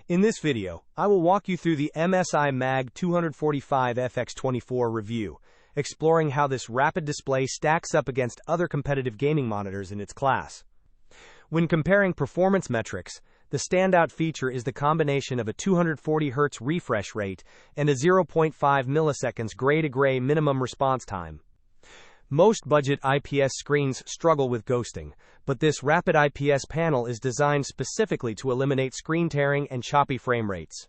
In this video, I will walk you through the MSI Mag 245F X24 review, exploring how this rapid display stacks up against other competitive gaming monitors in its class. When comparing performance metrics, the standout feature is the combination of a 240 Hz refresh rate and a 0.5 milliseconds gray-to-gray minimum response time. Most budget IPS screens struggle with ghosting, but this rapid IPS panel is designed specifically to eliminate screen tearing and choppy frame rates.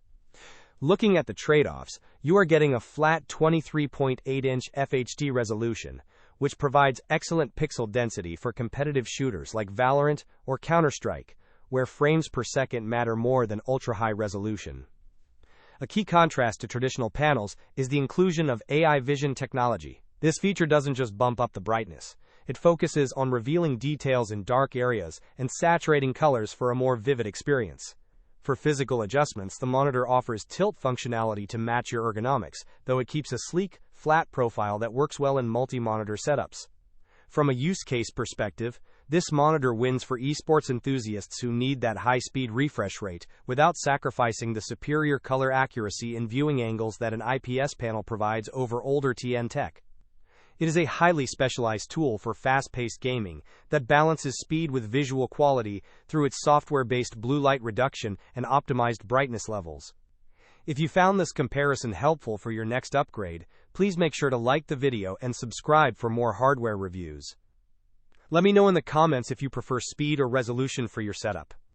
Looking at the trade-offs, you are getting a flat 23.8-inch FHD resolution, which provides excellent pixel density for competitive shooters like Valorant or Counter-Strike, where frames per second matter more than ultra-high resolution. A key contrast to traditional panels is the inclusion of AI vision technology. This feature doesn't just bump up the brightness, it focuses on revealing details in dark areas and saturating colors for a more vivid experience. For physical adjustments, the monitor offers tilt functionality to match your ergonomics, though it keeps a sleek, flat profile that works well in multi-monitor setups. From a use case perspective, this monitor wins for esports enthusiasts who need that high-speed refresh rate without sacrificing the superior color accuracy and viewing angles that an IPS panel provides over older TN tech. It is a highly specialized tool for fast-paced gaming that balances speed with visual quality through its software-based blue light reduction and optimized brightness levels. If you found this comparison helpful for your next upgrade, please make sure to like the video and subscribe for more hardware reviews. Let me know in the comments if you prefer speed or resolution for your setup.